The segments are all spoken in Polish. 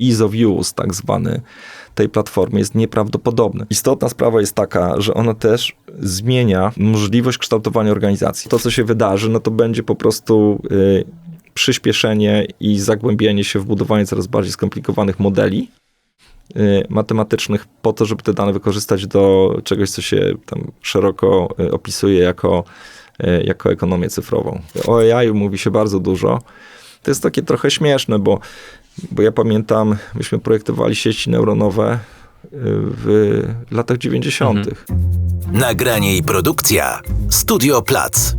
ease of use, tak zwany, tej platformy jest nieprawdopodobny. Istotna sprawa jest taka, że ona też zmienia możliwość kształtowania organizacji. To, co się wydarzy, no to będzie po prostu przyspieszenie i zagłębienie się w budowanie coraz bardziej skomplikowanych modeli matematycznych po to, żeby te dane wykorzystać do czegoś, co się tam szeroko opisuje jako ekonomię cyfrową. O AI mówi się bardzo dużo. To jest takie trochę śmieszne, bo ja pamiętam, myśmy projektowali sieci neuronowe w latach 90. Nagranie i produkcja Studio Plac.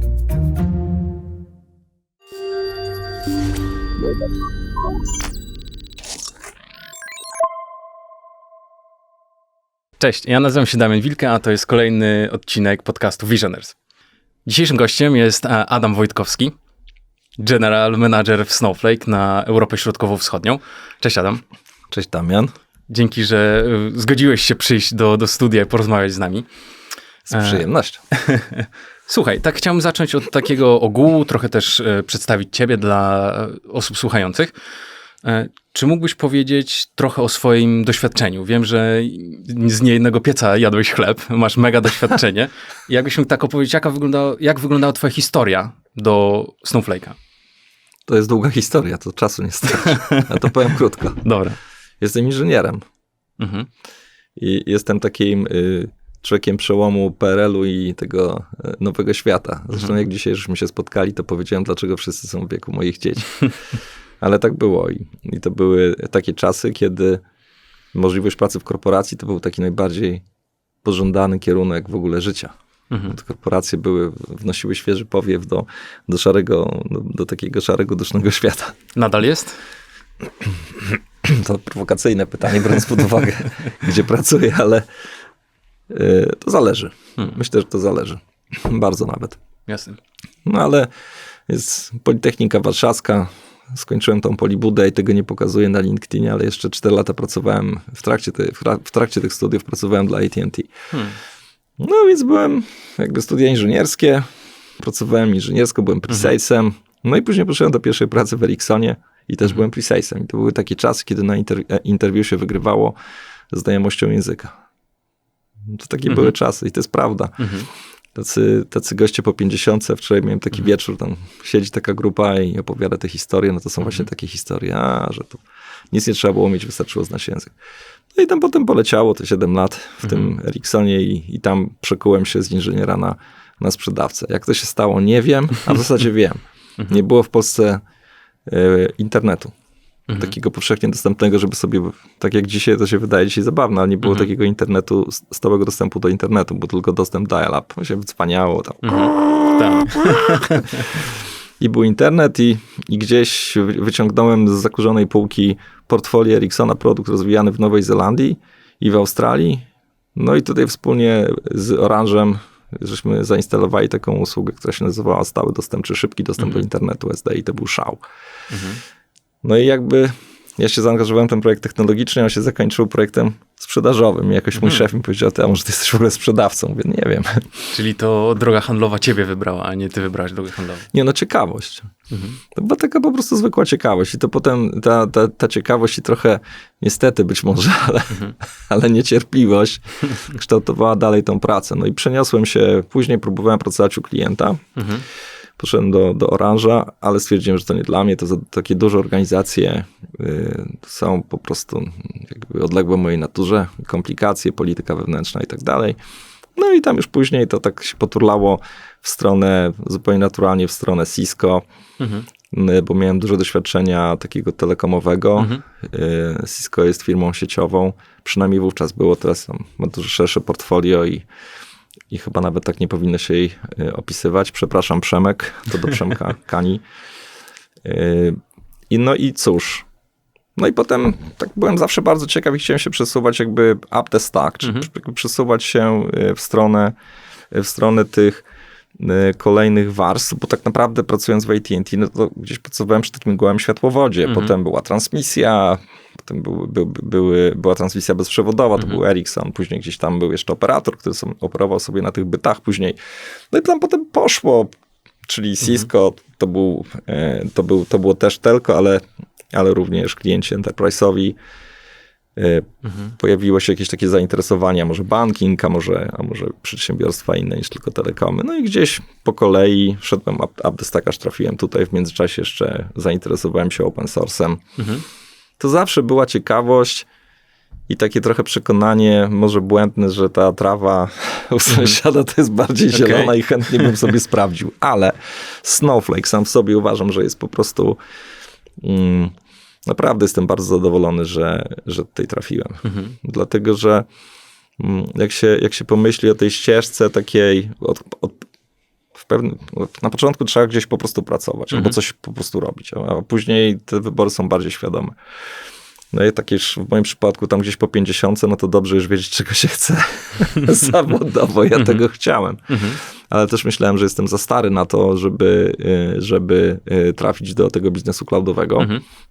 Cześć, ja nazywam się Damian Wilke, a to jest kolejny odcinek podcastu Visionaires. Dzisiejszym gościem jest Adam Wojtkowski, General Manager w Snowflake na Europę Środkowo-Wschodnią. Cześć Adam. Cześć Damian. Dzięki, że zgodziłeś się przyjść do studia i porozmawiać z nami. Z przyjemnością. Słuchaj, tak chciałem zacząć od takiego ogółu, trochę też przedstawić ciebie dla osób słuchających. Czy mógłbyś powiedzieć trochę o swoim doświadczeniu? Wiem, że z niejednego pieca jadłeś chleb, masz mega doświadczenie. Jakbyś mógł tak opowiedzieć, jak wyglądała twoja historia do Snowflake'a? To jest długa historia, to czasu nie starczy. Ja to powiem krótko. Dobra. Jestem inżynierem. I jestem takim człowiekiem przełomu PRL-u i tego nowego świata. Zresztą jak dzisiaj żeśmy się spotkali, to powiedziałem, dlaczego wszyscy są w wieku moich dzieci. Ale tak było i to były takie czasy, kiedy możliwość pracy w korporacji to był taki najbardziej pożądany kierunek w ogóle życia. Te korporacje wnosiły świeży powiew do takiego szarego, dusznego świata. Nadal jest? To prowokacyjne pytanie, biorąc pod uwagę, gdzie pracuję, ale to zależy. Myślę, że to zależy. Bardzo nawet. Jasne. No ale jest Politechnika Warszawska. Skończyłem tą Polibudę i tego nie pokazuję na LinkedInie, ale jeszcze 4 lata pracowałem, w trakcie tych studiów pracowałem dla AT&T. No więc byłem jakby studia inżynierskie, pracowałem inżyniersko, byłem pre-salesem, no i później poszedłem do pierwszej pracy w Ericssonie i też byłem pre-salesem. I to były takie czasy, kiedy na interwiu się wygrywało znajomością języka. To takie były czasy i to jest prawda. Tacy goście po 50, wczoraj miałem taki wieczór, tam siedzi taka grupa i opowiada te historie, no to są właśnie takie historie, że to nic nie trzeba było mieć, wystarczyło znać język. No i tam potem poleciało te 7 lat w tym Ericssonie i tam przekułem się z inżyniera na sprzedawcę. Jak to się stało, nie wiem, a w zasadzie wiem. Nie było w Polsce internetu. Takiego powszechnie dostępnego, żeby sobie, tak jak dzisiaj, to się wydaje dzisiaj zabawne, ale nie było takiego internetu, stałego dostępu do internetu, był tylko dostęp dial-up. To się wycwaniało tam. I był internet i gdzieś wyciągnąłem z zakurzonej półki portfolio Ericssona, produkt rozwijany w Nowej Zelandii i w Australii. No i tutaj wspólnie z Orange'em żeśmy zainstalowali taką usługę, która się nazywała stały dostęp, czy szybki dostęp do internetu SD i to był szał. No i jakby ja się zaangażowałem w ten projekt technologiczny, on się zakończył projektem sprzedażowym. I jakoś mój szef mi powiedział, a może ty jesteś w ogóle sprzedawcą? Mówię, nie wiem. Czyli to droga handlowa ciebie wybrała, a nie ty wybrałeś drogę handlową. Nie, no ciekawość. To była taka po prostu zwykła ciekawość. I to potem ta ciekawość i trochę, niestety być może, ale niecierpliwość kształtowała dalej tą pracę. No i przeniosłem się, później próbowałem pracować u klienta. Poszedłem do Orange'a, ale stwierdziłem, że to nie dla mnie. To takie duże organizacje są po prostu jakby odległe mojej naturze. Komplikacje, polityka wewnętrzna i tak dalej. No i tam już później to tak się poturlało w stronę, zupełnie naturalnie w stronę Cisco, bo miałem dużo doświadczenia takiego telekomowego. Cisco jest firmą sieciową, przynajmniej wówczas było, teraz ma dużo szersze portfolio i chyba nawet tak nie powinno się jej opisywać. Przepraszam, Przemek, to do Przemka Kani. No i cóż. No i potem tak byłem zawsze bardzo ciekaw i chciałem się przesuwać jakby up the stack, czy przesuwać się w stronę tych kolejnych warstw, bo tak naprawdę pracując w AT&T, no to gdzieś pracowałem przy takim gołym światłowodzie. Potem była transmisja, potem była transmisja bezprzewodowa, to był Ericsson, później gdzieś tam był jeszcze operator, który operował sobie na tych bytach później. No i tam potem poszło, czyli Cisco, to było też telco, ale ale również klienci enterprise'owi. Pojawiło się jakieś takie zainteresowania, może banking, a może przedsiębiorstwa inne niż tylko telekomy. No i gdzieś po kolei szedłem up the stack, aż trafiłem tutaj. W międzyczasie jeszcze zainteresowałem się open source'em. To zawsze była ciekawość i takie trochę przekonanie, może błędne, że ta trawa u sąsiada to jest bardziej zielona i chętnie bym sobie sprawdził. Ale Snowflake sam w sobie uważam, że jest po prostu... Naprawdę jestem bardzo zadowolony, że tutaj trafiłem. Dlatego, że jak się pomyśli o tej ścieżce takiej, na początku trzeba gdzieś po prostu pracować, albo coś po prostu robić, a później te wybory są bardziej świadome. No i takie już w moim przypadku tam gdzieś po 50, no to dobrze już wiedzieć, czego się chce zawodowo. Ja tego chciałem. Ale też myślałem, że jestem za stary na to, żeby trafić do tego biznesu cloudowego.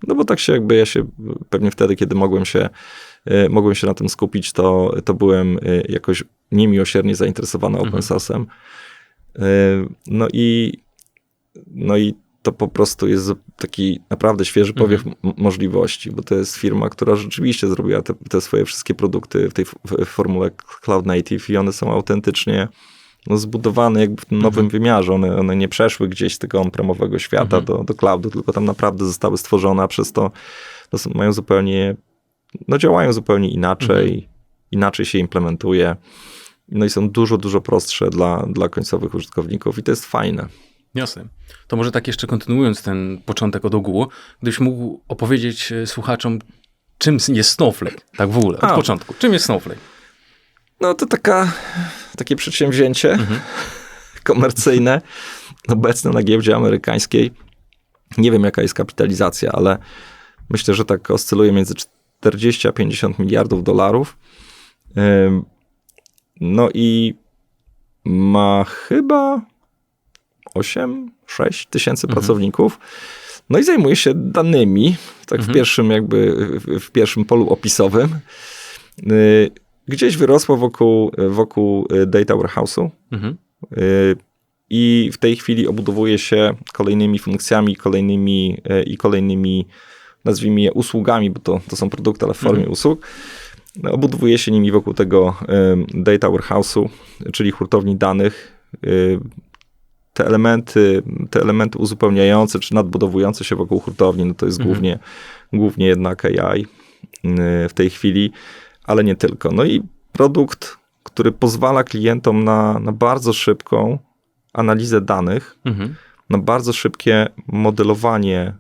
No bo tak się jakby ja się pewnie wtedy, kiedy mogłem się na tym skupić, to byłem jakoś niemiłosiernie zainteresowany open source'em. No i to po prostu jest taki naprawdę świeży powiew możliwości, bo to jest firma, która rzeczywiście zrobiła te swoje wszystkie produkty w tej formule Cloud Native i one są autentycznie zbudowane jakby w tym nowym wymiarze. One nie przeszły gdzieś z tego on-premowego świata do cloudu, tylko tam naprawdę zostały stworzone, a przez to mają zupełnie, działają zupełnie inaczej, inaczej się implementuje. No i są dużo prostsze dla końcowych użytkowników i to jest fajne. Jasne. To może tak jeszcze kontynuując ten początek od ogółu, gdybyś mógł opowiedzieć słuchaczom, czym jest Snowflake, tak w ogóle, od początku. Czym jest Snowflake? No to takie przedsięwzięcie komercyjne, obecne na giełdzie amerykańskiej. Nie wiem, jaka jest kapitalizacja, ale myślę, że tak oscyluje między 40 a 50 miliardów dolarów. No i ma chyba 6 tysięcy pracowników. No i zajmuje się danymi, tak w pierwszym polu opisowym. Gdzieś wyrosło wokół Data Warehouse'u i w tej chwili obudowuje się kolejnymi funkcjami, kolejnymi, nazwijmy je usługami, bo to są produkty, ale w formie usług. Obudowuje się nimi wokół tego Data Warehouse'u, czyli hurtowni danych. Te elementy uzupełniające czy nadbudowujące się wokół hurtowni, no to jest głównie jednak AI w tej chwili, ale nie tylko. No i produkt, który pozwala klientom na bardzo szybką analizę danych, na bardzo szybkie modelowanie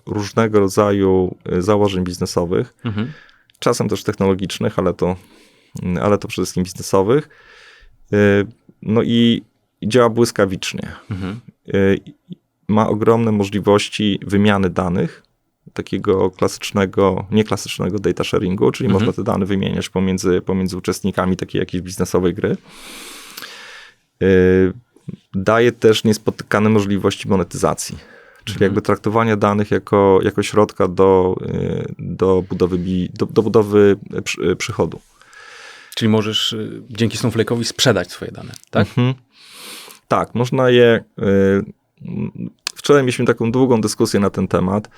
różnego rodzaju założeń biznesowych, czasem też technologicznych, ale to przede wszystkim biznesowych. No i działa błyskawicznie. Ma ogromne możliwości wymiany danych, takiego nieklasycznego data sharingu, czyli można te dane wymieniać pomiędzy uczestnikami takiej jakiejś biznesowej gry. Daje też niespotykane możliwości monetyzacji, czyli jakby traktowania danych jako środka do budowy przychodu. Czyli możesz dzięki Snowflake'owi sprzedać swoje dane, tak? Tak, można je... Wczoraj mieliśmy taką długą dyskusję na ten temat.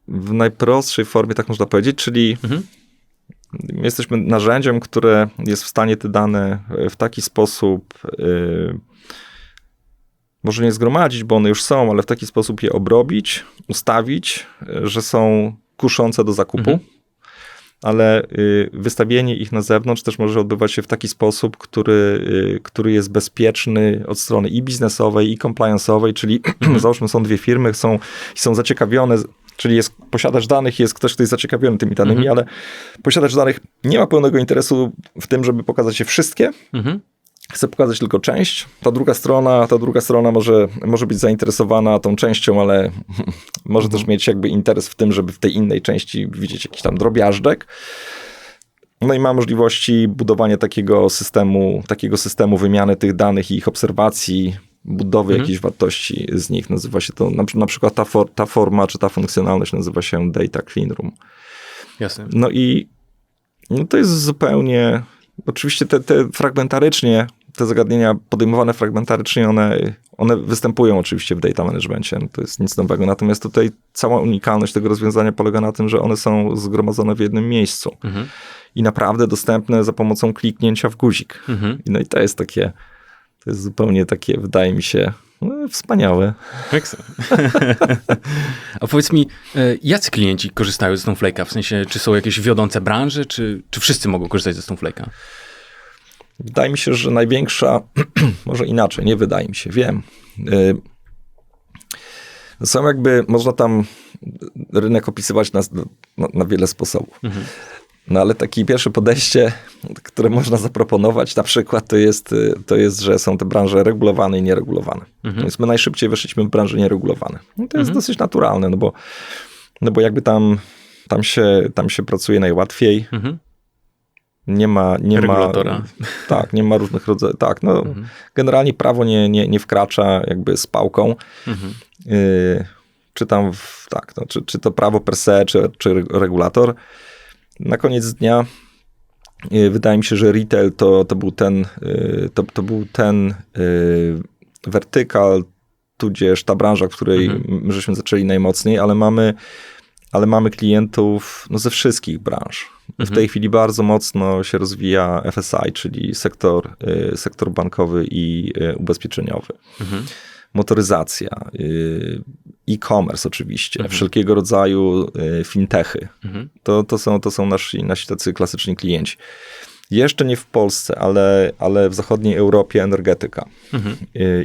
W najprostszej formie, tak można powiedzieć, czyli my jesteśmy narzędziem, które jest w stanie te dane w taki sposób może nie zgromadzić, bo one już są, ale w taki sposób je obrobić, ustawić, że są kuszące do zakupu. Ale wystawienie ich na zewnątrz też może odbywać się w taki sposób, który jest bezpieczny od strony i biznesowej, i compliance'owej, czyli załóżmy są dwie firmy, są zaciekawione, czyli posiadacz danych, jest ktoś, kto jest zaciekawiony tymi danymi, ale posiadacz danych nie ma pełnego interesu w tym, żeby pokazać je wszystkie, chce pokazać tylko część. Ta druga strona może być zainteresowana tą częścią, ale może też mieć jakby interes w tym, żeby w tej innej części widzieć jakiś tam drobiażdżek. No i ma możliwości budowania takiego systemu wymiany tych danych i ich obserwacji, budowy jakiejś wartości z nich. Nazywa się to, na przykład ta forma, czy ta funkcjonalność nazywa się Data Clean Room. Jasne. No i to jest zupełnie... Oczywiście te fragmentarycznie te zagadnienia podejmowane fragmentarycznie, one występują oczywiście w data managemencie, no to jest nic nowego. Natomiast tutaj cała unikalność tego rozwiązania polega na tym, że one są zgromadzone w jednym miejscu i naprawdę dostępne za pomocą kliknięcia w guzik. No i to jest zupełnie takie, wydaje mi się, wspaniałe. A powiedz mi, jacy klienci korzystają ze Snowflake'a? W sensie, czy są jakieś wiodące branże, czy wszyscy mogą korzystać ze Snowflake'a? Wydaje mi się, że największa, może inaczej, nie wydaje mi się, wiem. Są jakby, można tam rynek opisywać na wiele sposobów. No ale takie pierwsze podejście, które można zaproponować na przykład, to jest, że są te branże regulowane i nieregulowane. Więc my najszybciej weszliśmy w branże nieregulowane. No to jest dosyć naturalne, no bo jakby tam się pracuje najłatwiej. Nie ma regulatora. Tak, nie ma różnych rodzajów. Tak, no generalnie prawo nie wkracza jakby z pałką. Czy tam, czy to prawo per se, czy regulator. Na koniec dnia wydaje mi się, że retail to był ten wertykal, tudzież ta branża, w której my żeśmy zaczęli najmocniej, ale mamy klientów ze wszystkich branż. W tej chwili bardzo mocno się rozwija FSI, czyli sektor bankowy i ubezpieczeniowy. Motoryzacja, e-commerce oczywiście, wszelkiego rodzaju fintechy. To są nasi tacy klasyczni klienci. Jeszcze nie w Polsce, ale w zachodniej Europie energetyka.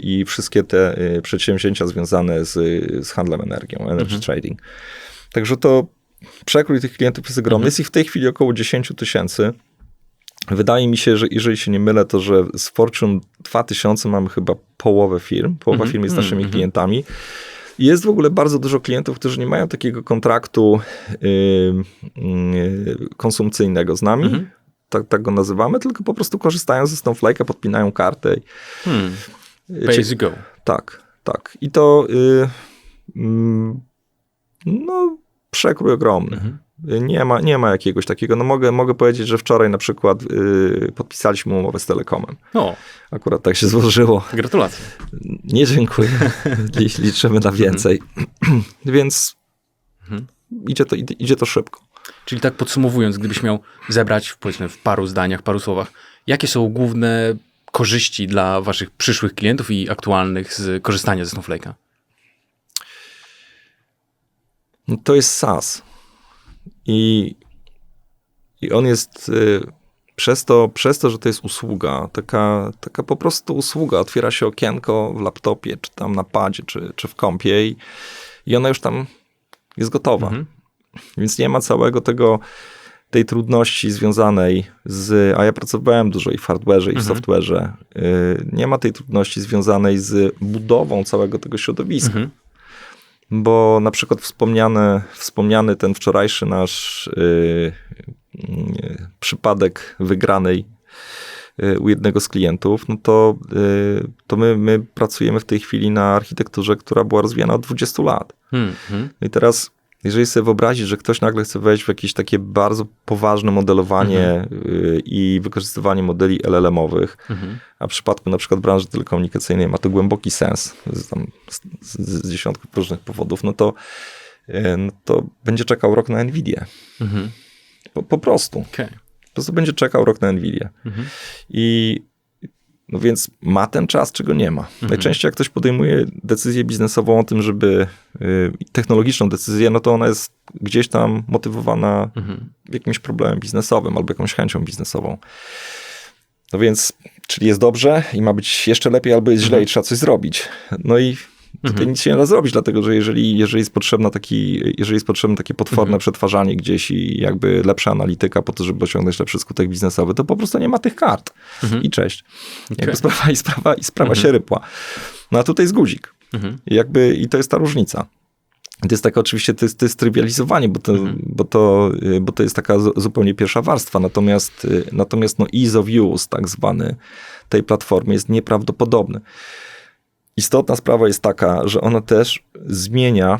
I wszystkie te przedsięwzięcia związane z handlem energią, energy trading. Także to przekrój tych klientów jest ogromny. Jest ich w tej chwili około 10 000. Wydaje mi się, że jeżeli się nie mylę, to że z Fortune 2000 mamy chyba połowę firm. Połowa firm jest naszymi klientami. I jest w ogóle bardzo dużo klientów, którzy nie mają takiego kontraktu konsumpcyjnego z nami. Tak go nazywamy, tylko po prostu korzystają ze Snowflake'a, podpinają kartę. Pay as you go. Tak. I to przekrój ogromny. Nie ma jakiegoś takiego. No mogę powiedzieć, że wczoraj na przykład podpisaliśmy umowę z Telekomem. O. Akurat tak się złożyło. Gratulacje. Nie dziękuję. Liczymy na więcej. Więc idzie to szybko. Czyli tak podsumowując, gdybyś miał zebrać, powiedzmy w paru zdaniach, paru słowach, jakie są główne korzyści dla waszych przyszłych klientów i aktualnych z korzystania ze Snowflake'a? No to jest SaaS. I on jest przez to, że to jest usługa, taka po prostu usługa. Otwiera się okienko w laptopie, czy tam na padzie, czy w kompie i ona już tam jest gotowa. Więc nie ma całego tej trudności związanej a ja pracowałem dużo i w hardware'ze, i w software'ze. Nie ma tej trudności związanej z budową całego tego środowiska. Bo na przykład wspomniany ten wczorajszy nasz przypadek wygranej u jednego z klientów, no to my pracujemy w tej chwili na architekturze, która była rozwijana od 20 lat. I teraz, jeżeli sobie wyobrazić, że ktoś nagle chce wejść w jakieś takie bardzo poważne modelowanie i wykorzystywanie modeli LLM-owych, a w przypadku na przykład branży telekomunikacyjnej ma to głęboki sens, z dziesiątków różnych powodów, no to będzie czekał rok na NVIDIę. Po prostu. Okay. Po prostu będzie czekał rok na NVIDIę. I no więc ma ten czas, czego nie ma. Najczęściej jak ktoś podejmuje decyzję biznesową o tym, żeby technologiczną decyzję, no to ona jest gdzieś tam motywowana jakimś problemem biznesowym albo jakąś chęcią biznesową. No więc, czyli jest dobrze i ma być jeszcze lepiej albo jest źle i trzeba coś zrobić. No i tutaj nic się nie da zrobić, dlatego że jeżeli jest potrzebne takie potworne przetwarzanie gdzieś i jakby lepsza analityka po to, żeby osiągnąć lepszy skutek biznesowy, to po prostu nie ma tych kart. I cześć. Jakby sprawa się rypła. No a tutaj jest guzik. I to jest ta różnica. To jest taka oczywiście, to jest trywializowanie, bo to jest taka zupełnie pierwsza warstwa. Natomiast ease of use, tak zwany, tej platformy jest nieprawdopodobny. Istotna sprawa jest taka, że ona też zmienia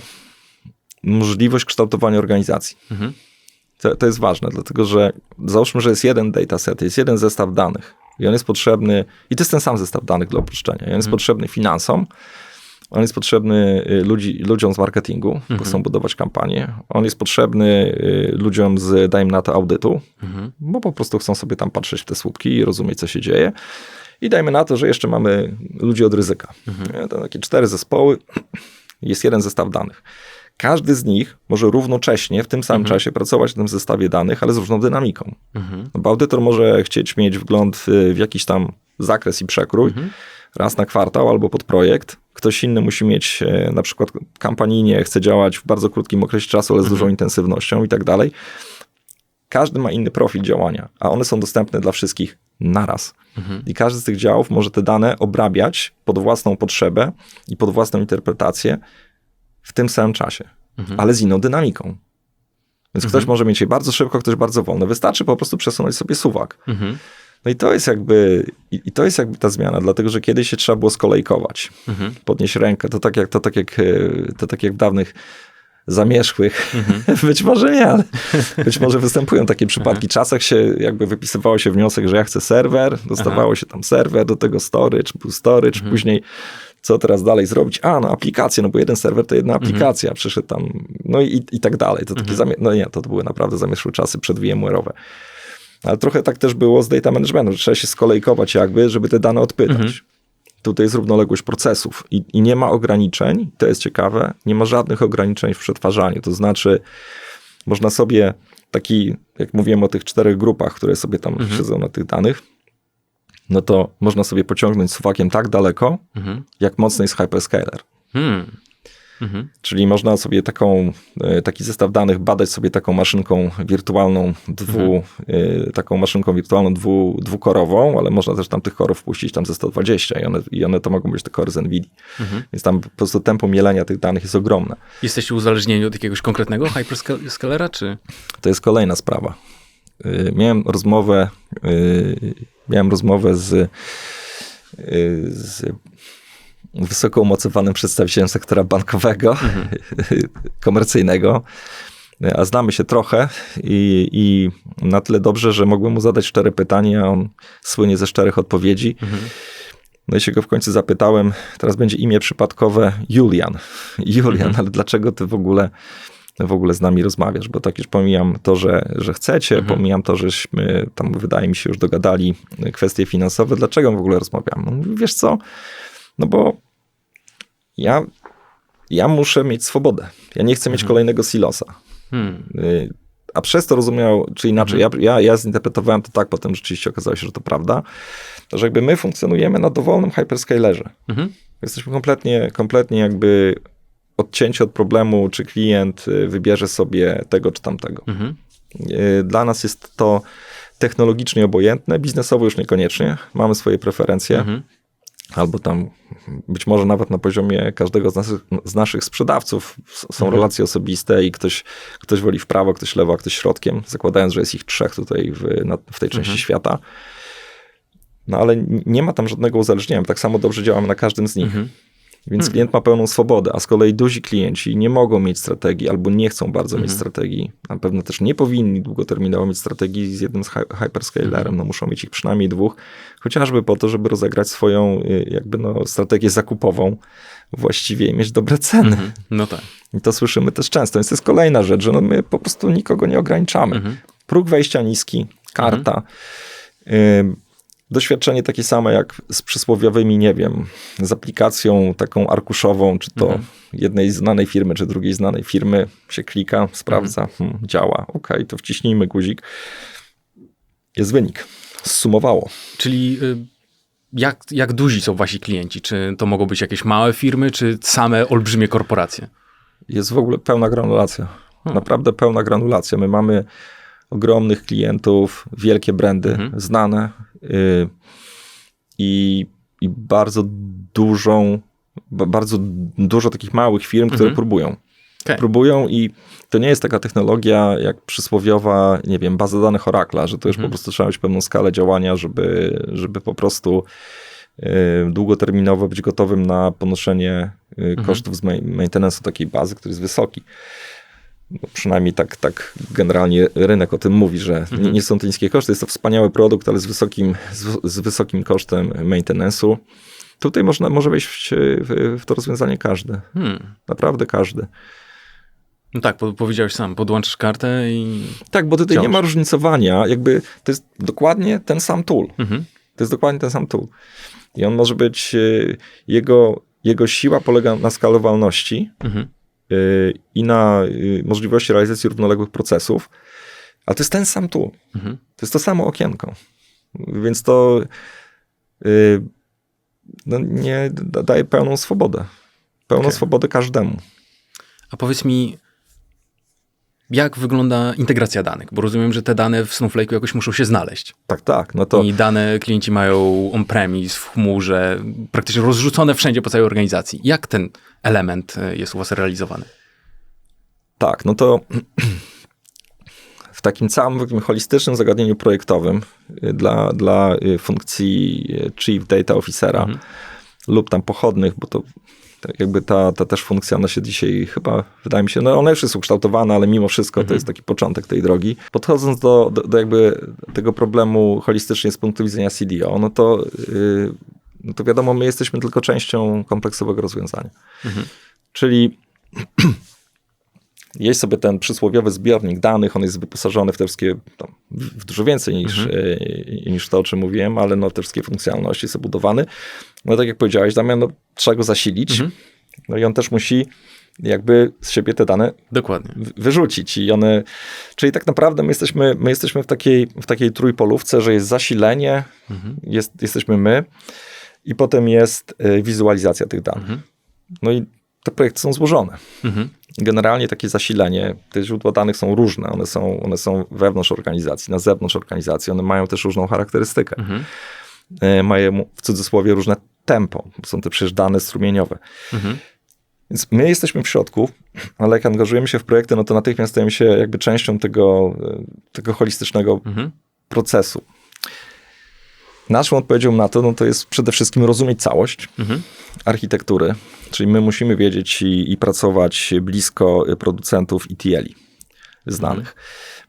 możliwość kształtowania organizacji. To jest ważne, dlatego że załóżmy, że jest jeden dataset, jest jeden zestaw danych I on jest potrzebny, i to jest ten sam zestaw danych dla uproszczenia. I on jest potrzebny finansom, on jest potrzebny ludziom z marketingu, bo chcą budować kampanię. On jest potrzebny ludziom z, dajmy na to, audytu, bo po prostu chcą sobie tam patrzeć w te słupki i rozumieć, co się dzieje. I dajmy na to, że jeszcze mamy ludzi od ryzyka. To takie 4 zespoły, jest jeden zestaw danych. Każdy z nich może równocześnie w tym samym czasie pracować na tym zestawie danych, ale z różną dynamiką. No bo audytor może chcieć mieć wgląd w jakiś tam zakres i przekrój raz na kwartał albo pod projekt. Ktoś inny musi mieć na przykład kampanijnie, chce działać w bardzo krótkim okresie czasu, ale z dużą intensywnością i tak dalej. Każdy ma inny profil działania, a one są dostępne dla wszystkich naraz. I każdy z tych działów może te dane obrabiać pod własną potrzebę i pod własną interpretację w tym samym czasie, ale z inną dynamiką. Więc ktoś może mieć je bardzo szybko, ktoś bardzo wolno. Wystarczy po prostu przesunąć sobie suwak. No i to jest jakby ta zmiana, dlatego że kiedyś się trzeba było skolejkować, podnieść rękę. To tak jak w dawnych zamierzchłych, być może nie, ale być może występują takie przypadki. W czasach się jakby wypisywało się wniosek, że ja chcę serwer, dostawało się tam serwer, do tego storage, był storage, później co teraz dalej zrobić? No aplikacje, no bo jeden serwer to jedna aplikacja, przyszedł tam, no i tak dalej. To takie to były naprawdę zamierzchłe czasy przed VMware'owe. Ale trochę tak też było z data managementem, że trzeba się skolejkować jakby, żeby te dane odpytać. Tutaj jest równoległość procesów i nie ma ograniczeń, to jest ciekawe, nie ma żadnych ograniczeń w przetwarzaniu. To znaczy, można sobie jak mówiłem o tych 4 grupach, które sobie tam siedzą na tych danych, no to można sobie pociągnąć suwakiem tak daleko, jak mocny jest hyperscaler. Czyli można sobie taki zestaw danych badać sobie taką maszynką wirtualną dwukorową, ale można też tam tych korów wpuścić tam ze 120 i one to mogą być te kory z NVIDII. Więc tam po prostu tempo mielenia tych danych jest ogromne. Jesteście uzależnieni od jakiegoś konkretnego hyperscalera, czy? To jest kolejna sprawa. Miałem rozmowę z wysoko umocowanym przedstawicielem sektora bankowego, komercyjnego, a znamy się trochę i na tyle dobrze, że mogłem mu zadać 4 pytania, a on słynie ze 4 odpowiedzi. No i się go w końcu zapytałem, teraz będzie imię przypadkowe Julian, ale dlaczego ty w ogóle z nami rozmawiasz? Bo tak już pomijam to, że chcecie, pomijam to, żeśmy tam, wydaje mi się, już dogadali kwestie finansowe. Dlaczego w ogóle rozmawiamy? No, mówi, wiesz co? No bo ja muszę mieć swobodę. Ja nie chcę mieć kolejnego silosa. A przez to rozumiał, czy inaczej, ja zinterpretowałem to tak, potem rzeczywiście okazało się, że to prawda, że jakby my funkcjonujemy na dowolnym hyperscalerze. Jesteśmy kompletnie jakby odcięci od problemu, czy klient wybierze sobie tego czy tamtego. Dla nas jest to technologicznie obojętne, biznesowo już niekoniecznie. Mamy swoje preferencje. Albo tam być może nawet na poziomie każdego z naszych sprzedawców są relacje osobiste i ktoś woli w prawo, ktoś lewo, a ktoś środkiem, zakładając, że jest ich 3 tutaj w tej części świata. No ale nie ma tam żadnego uzależnienia. Tak samo dobrze działamy na każdym z nich. Więc klient ma pełną swobodę, a z kolei duzi klienci nie mogą mieć strategii albo nie chcą bardzo mieć strategii. Na pewno też nie powinni długoterminowo mieć strategii z jednym z hyperscalerem. No muszą mieć ich przynajmniej 2, chociażby po to, żeby rozegrać swoją jakby strategię zakupową właściwie i mieć dobre ceny. No tak. I to słyszymy też często. Więc to jest kolejna rzecz, że my po prostu nikogo nie ograniczamy. Próg wejścia niski, karta. Doświadczenie takie samo jak z przysłowiowymi, nie wiem, z aplikacją taką arkuszową, czy to jednej znanej firmy, czy drugiej znanej firmy się klika, sprawdza, działa, okej, to wciśnijmy guzik. Jest wynik. Zsumowało. Czyli jak duzi są wasi klienci? Czy to mogą być jakieś małe firmy, czy same olbrzymie korporacje? Jest w ogóle pełna granulacja. Naprawdę pełna granulacja. My mamy ogromnych klientów, wielkie brandy, znane i bardzo dużo takich małych firm, które próbują. Próbują i to nie jest taka technologia jak przysłowiowa, nie wiem, baza danych Oracle'a, że to już po prostu trzeba mieć pewną skalę działania, żeby po prostu długoterminowo być gotowym na ponoszenie kosztów z maintenance'u takiej bazy, który jest wysoki. No, przynajmniej tak generalnie rynek o tym mówi, że nie są to niskie koszty. Jest to wspaniały produkt, ale z wysokim kosztem maintenance'u. Tutaj może wejść w to rozwiązanie każdy. Naprawdę każdy. No tak, powiedziałeś sam, podłączysz kartę i... Tak, bo tutaj nie ma różnicowania. Jakby to jest dokładnie ten sam tool. To jest dokładnie ten sam tool. I on może być, jego siła polega na skalowalności i na możliwości realizacji równoległych procesów, ale to jest ten sam tool. To jest to samo okienko. Więc to nie daje pełną swobodę. Pełną swobodę każdemu. A powiedz mi, jak wygląda integracja danych? Bo rozumiem, że te dane w Snowflake'u jakoś muszą się znaleźć. Tak. No to... I dane klienci mają on-premise, w chmurze, praktycznie rozrzucone wszędzie po całej organizacji. Jak ten element jest u was realizowany? Tak, no to w takim całym holistycznym zagadnieniu projektowym dla funkcji Chief Data Officera lub tam pochodnych, bo to jakby ta też funkcja, ona się dzisiaj chyba, wydaje mi się, no ona już jest ukształtowana, ale mimo wszystko to jest taki początek tej drogi. Podchodząc do jakby tego problemu holistycznie z punktu widzenia CDO, no to wiadomo, my jesteśmy tylko częścią kompleksowego rozwiązania. Czyli jest sobie ten przysłowiowy zbiornik danych, on jest wyposażony w te wszystkie, w dużo więcej niż to, o czym mówiłem, ale no te wszystkie funkcjonalności są budowane. No tak jak powiedziałeś, Damian, no, trzeba go zasilić, no i on też musi jakby z siebie te dane wyrzucić. I one, czyli tak naprawdę my jesteśmy w takiej trójpolówce, że jest zasilenie, jesteśmy my i potem jest wizualizacja tych danych. No i te projekty są złożone. Generalnie takie zasilenie, te źródła danych są różne. One są wewnątrz organizacji, na zewnątrz organizacji. One mają też różną charakterystykę. Mają w cudzysłowie różne tempo. Są to przecież dane strumieniowe. Więc my jesteśmy w środku, ale jak angażujemy się w projekty, no to natychmiast stajemy się jakby częścią tego holistycznego procesu. Naszą odpowiedzią na to, no to jest przede wszystkim rozumieć całość architektury, czyli my musimy wiedzieć i pracować blisko producentów ETL-i znanych,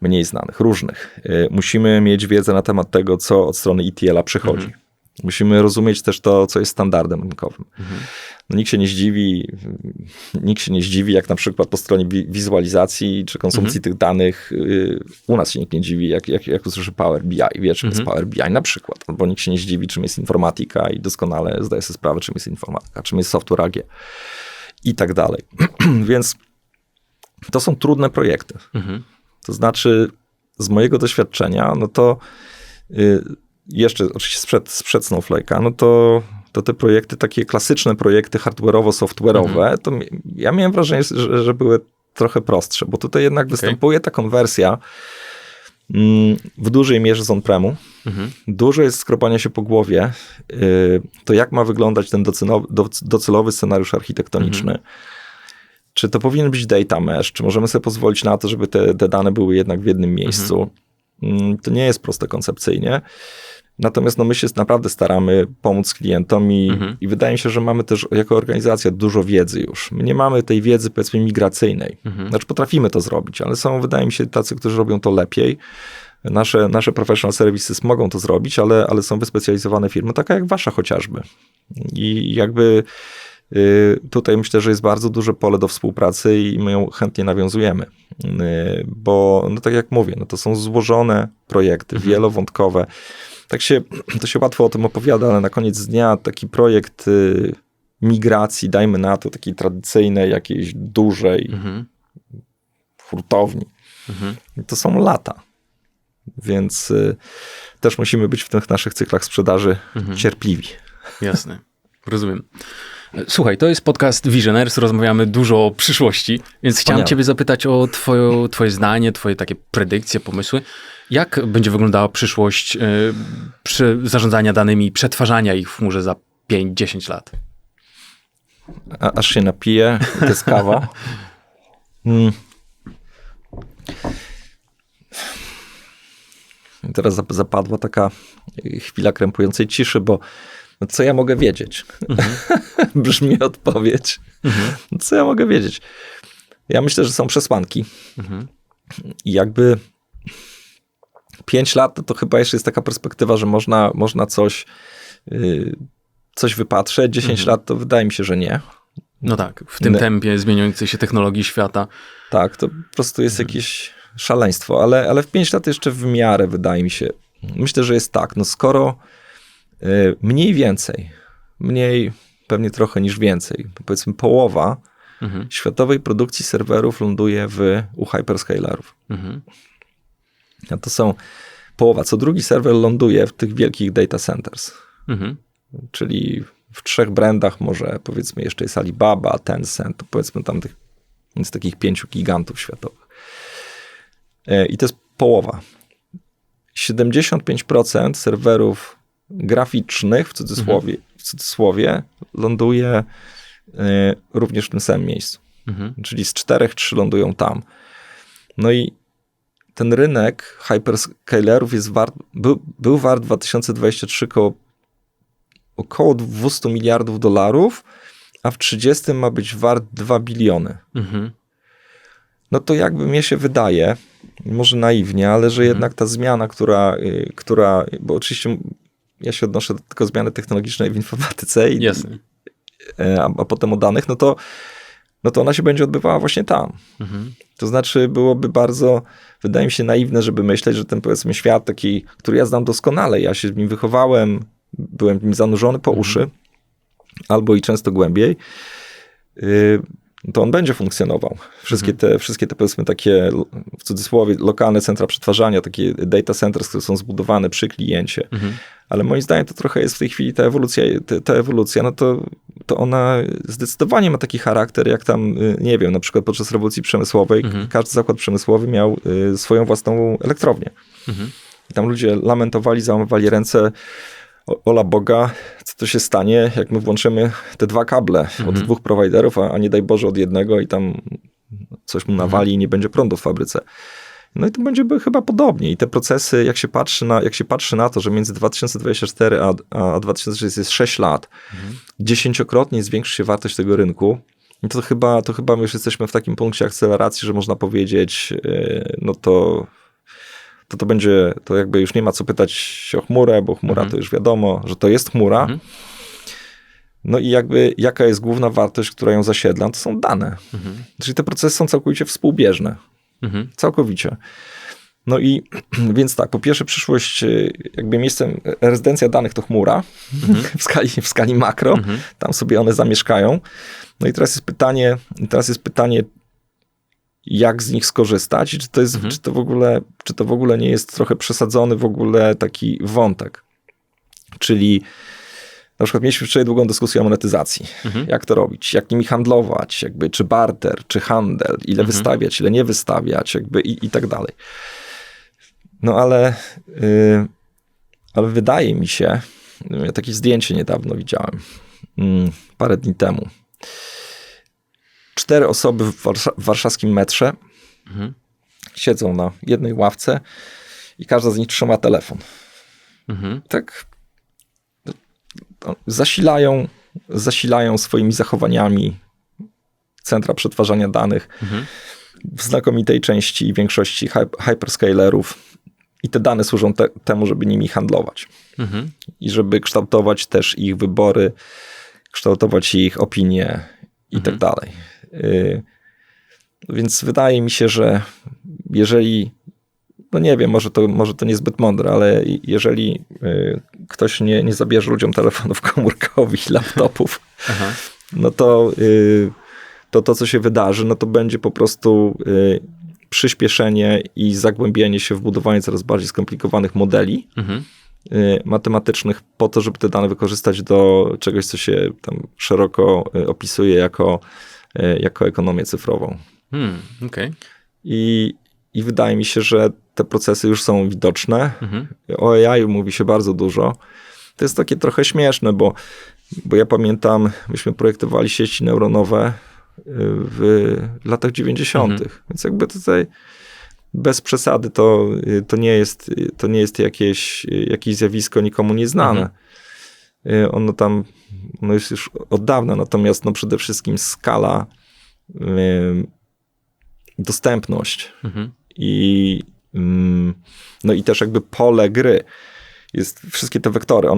mniej znanych, różnych. Musimy mieć wiedzę na temat tego, co od strony ETL-a przychodzi. Musimy rozumieć też to, co jest standardem rynkowym. No, nikt się nie zdziwi, jak na przykład po stronie wizualizacji czy konsumpcji tych danych, u nas się nikt nie dziwi, jak usłyszy Power BI, wie czym jest Power BI na przykład, albo nikt się nie zdziwi, czym jest informatyka i doskonale zdaje sobie sprawę, czym jest informatyka, czym jest software AG i tak dalej. Więc to są trudne projekty. To znaczy, z mojego doświadczenia, no to jeszcze oczywiście sprzed Snowflake'a, no to te projekty, takie klasyczne projekty hardware'owo-software'owe, to ja miałem wrażenie, że były trochę prostsze, bo tutaj jednak występuje ta konwersja w dużej mierze z on-premu. Dużo jest skropania się po głowie, to jak ma wyglądać ten docelowy scenariusz architektoniczny. Czy to powinien być data mesh, czy możemy sobie pozwolić na to, żeby te dane były jednak w jednym miejscu. To nie jest proste koncepcyjnie. Natomiast no, my się naprawdę staramy pomóc klientom i wydaje mi się, że mamy też jako organizacja dużo wiedzy już. My nie mamy tej wiedzy, powiedzmy, migracyjnej. Znaczy potrafimy to zrobić, ale są, wydaje mi się, tacy, którzy robią to lepiej. Nasze professional services mogą to zrobić, ale są wyspecjalizowane firmy, taka jak wasza chociażby. I jakby tutaj myślę, że jest bardzo duże pole do współpracy i my ją chętnie nawiązujemy. Bo, no tak jak mówię, no to są złożone projekty, wielowątkowe. To się łatwo o tym opowiada, ale na koniec dnia taki projekt migracji, dajmy na to, takiej tradycyjnej, jakiejś dużej hurtowni, to są lata. Więc też musimy być w tych naszych cyklach sprzedaży cierpliwi. Jasne, rozumiem. Słuchaj, to jest podcast Visionaires, rozmawiamy dużo o przyszłości, więc chciałem ciebie zapytać o twoje zdanie, twoje takie predykcje, pomysły. Jak będzie wyglądała przyszłość zarządzania danymi, przetwarzania ich w chmurze za 5-10 lat? Aż się napiję, to jest kawa. Teraz zapadła taka chwila krępującej ciszy, bo no co ja mogę wiedzieć? Brzmi odpowiedź. Co ja mogę wiedzieć? Ja myślę, że są przesłanki. Mhm. I jakby 5 lat to chyba jeszcze jest taka perspektywa, że można coś wypatrzeć. 10 lat to wydaje mi się, że nie. No tak, w tym tempie zmieniającej się technologii świata. Tak, to po prostu jest jakieś szaleństwo, ale w 5 lat jeszcze w miarę wydaje mi się. Myślę, że jest tak, no skoro mniej więcej, mniej pewnie trochę niż więcej, powiedzmy połowa światowej produkcji serwerów ląduje u hyperscalerów. A to są połowa, co drugi serwer ląduje w tych wielkich data centers. Czyli w 3 brandach może powiedzmy jeszcze jest Alibaba, Tencent, to powiedzmy tam z takich 5 gigantów światowych. I to jest połowa. 75% serwerów graficznych, w cudzysłowie ląduje również w tym samym miejscu. Czyli z 4, 3 lądują tam. No i ten rynek hyperscalerów był wart w 2023 około $200 miliardów, a w 30 ma być wart 2 biliony. No to jakby mnie się wydaje, może naiwnie, ale że jednak ta zmiana, która bo oczywiście ja się odnoszę do tylko zmiany technologicznej w informatyce a potem o danych, no to ona się będzie odbywała właśnie tam. To znaczy byłoby bardzo, wydaje mi się, naiwne, żeby myśleć, że ten powiedzmy świat taki, który ja znam doskonale, ja się w nim wychowałem, byłem w nim zanurzony po uszy, albo i często głębiej, to on będzie funkcjonował. Wszystkie te powiedzmy takie, w cudzysłowie, lokalne centra przetwarzania, takie data centers, które są zbudowane przy kliencie. Ale moim zdaniem to trochę jest w tej chwili ta ewolucja, no to ona zdecydowanie ma taki charakter, jak tam, nie wiem, na przykład podczas rewolucji przemysłowej każdy zakład przemysłowy miał swoją własną elektrownię. I tam ludzie lamentowali, załamywali ręce, ola Boga, co to się stanie, jak my włączymy te 2 kable od 2 prowajderów, a nie daj Boże od jednego i tam coś mu nawali i nie będzie prądu w fabryce. No i to będzie chyba podobnie. I te procesy, jak się patrzy na to, że między 2024 a 2030 jest 6 lat, 10-krotnie zwiększy się wartość tego rynku, i to chyba my już jesteśmy w takim punkcie akceleracji, że można powiedzieć, no to będzie, to jakby już nie ma co pytać o chmurę, bo chmura to już wiadomo, że to jest chmura. No i jakby jaka jest główna wartość, która ją zasiedla, to są dane. Czyli te procesy są całkowicie współbieżne. Całkowicie. No i więc tak, po pierwsze przyszłość, jakby miejscem, rezydencja danych to chmura w skali makro. Tam sobie one zamieszkają. No i teraz jest pytanie, jak z nich skorzystać i czy to w ogóle nie jest trochę przesadzony w ogóle taki wątek. Czyli na przykład mieliśmy wczoraj długą dyskusję o monetyzacji. Jak to robić, jak nimi handlować, jakby czy barter, czy handel, ile wystawiać, ile nie wystawiać, jakby i tak dalej. No ale wydaje mi się, ja takie zdjęcie niedawno widziałem, parę dni temu. 4 osoby w warszawskim metrze siedzą na jednej ławce i każda z nich trzyma telefon. Tak zasilają swoimi zachowaniami centra przetwarzania danych w znakomitej części i większości hyperscalerów i te dane służą temu, żeby nimi handlować i żeby kształtować też ich wybory, kształtować ich opinie i tak dalej. Więc wydaje mi się, że jeżeli, no nie wiem, może to niezbyt mądre, ale jeżeli ktoś nie zabierze ludziom telefonów komórkowych, laptopów, no to co się wydarzy, no to będzie po prostu przyspieszenie i zagłębienie się w budowanie coraz bardziej skomplikowanych modeli matematycznych po to, żeby te dane wykorzystać do czegoś, co się tam szeroko opisuje jako ekonomię cyfrową. Okay. I wydaje mi się, że te procesy już są widoczne. O AI mówi się bardzo dużo. To jest takie trochę śmieszne, bo ja pamiętam, myśmy projektowali sieci neuronowe w latach 90. Więc jakby tutaj bez przesady to nie jest jakieś zjawisko nikomu nieznane. Ono jest już od dawna, natomiast przede wszystkim skala dostępność no i też jakby pole gry. Wszystkie te wektory,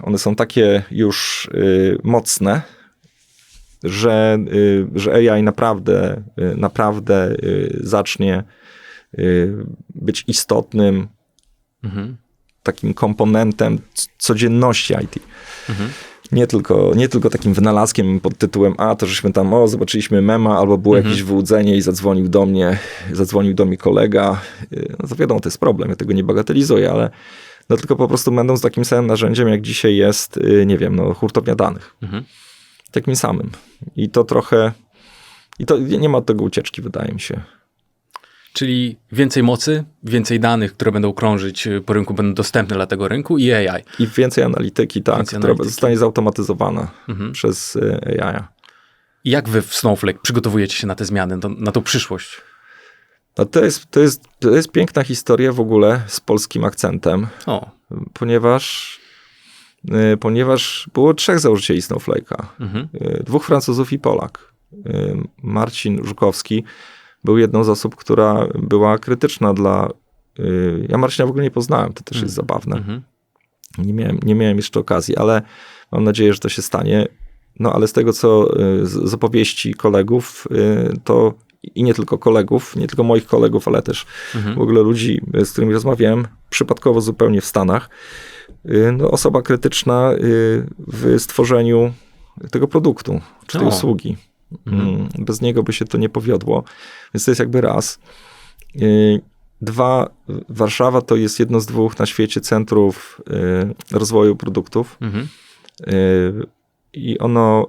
one są takie już mocne, że AI naprawdę zacznie być istotnym takim komponentem codzienności IT. Nie tylko takim wynalazkiem pod tytułem to żeśmy tam, zobaczyliśmy mema, albo było jakieś wyłudzenie i zadzwonił do mnie kolega. No to wiadomo, to jest problem, ja tego nie bagatelizuję, ale no tylko po prostu będąc takim samym narzędziem, jak dzisiaj jest, nie wiem, hurtownia danych. Takim samym. I to nie ma od tego ucieczki, wydaje mi się. Czyli więcej mocy, więcej danych, które będą krążyć po rynku, będą dostępne dla tego rynku i AI. I więcej analityki, która zostanie zautomatyzowana przez AI. Jak wy w Snowflake przygotowujecie się na te zmiany, na tą przyszłość? No to jest piękna historia w ogóle z polskim akcentem, ponieważ było 3 założycieli Snowflake'a. 2 Francuzów i Polak. Marcin Żukowski był jedną z osób, która była krytyczna dla... Ja Marcina w ogóle nie poznałem, to też jest zabawne. Nie miałem jeszcze okazji, ale mam nadzieję, że to się stanie. No ale z tego, co z opowieści kolegów, to i nie tylko kolegów, nie tylko moich kolegów, ale też w ogóle ludzi, z którymi rozmawiałem, przypadkowo zupełnie w Stanach, no osoba krytyczna w stworzeniu tego produktu, czy tej usługi. Bez niego by się to nie powiodło. Więc to jest jakby raz. 2, Warszawa to jest jedno z 2 na świecie centrów rozwoju produktów. I ono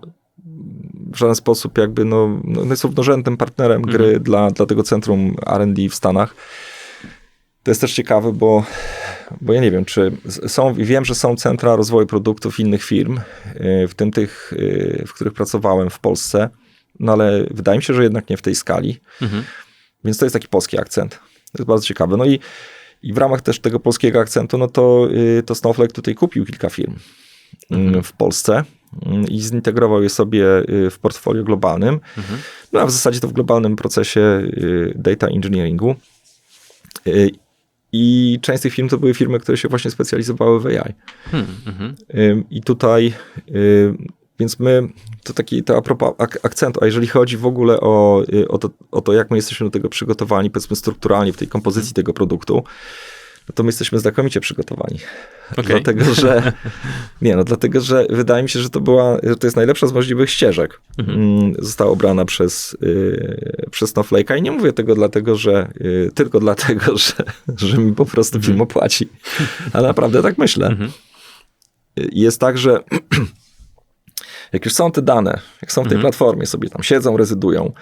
w żaden sposób jakby, jest równorzędnym partnerem gry dla tego centrum R&D w Stanach. To jest też ciekawe, bo ja nie wiem, czy wiem, że są centra rozwoju produktów innych firm, w tym tych, w których pracowałem w Polsce, no ale wydaje mi się, że jednak nie w tej skali. Więc to jest taki polski akcent. To jest bardzo ciekawe. No i w ramach też tego polskiego akcentu, no to Snowflake tutaj kupił kilka firm w Polsce i zintegrował je sobie w portfolio globalnym. No a w zasadzie to w globalnym procesie data engineeringu. I część z tych firm to były firmy, które się właśnie specjalizowały w AI. I tutaj, więc to a propos akcentu, a jeżeli chodzi w ogóle o to, jak my jesteśmy do tego przygotowani, powiedzmy strukturalnie w tej kompozycji tego produktu, no to my jesteśmy znakomicie przygotowani. Dlatego, że wydaje mi się, że to jest najlepsza z możliwych ścieżek. Została obrana przez Snowflake'a i nie mówię tego tylko dlatego, że mi po prostu firma płaci. Ale naprawdę tak myślę. Jest tak, że jak już są te dane, jak są w tej platformie, sobie tam siedzą, rezydują,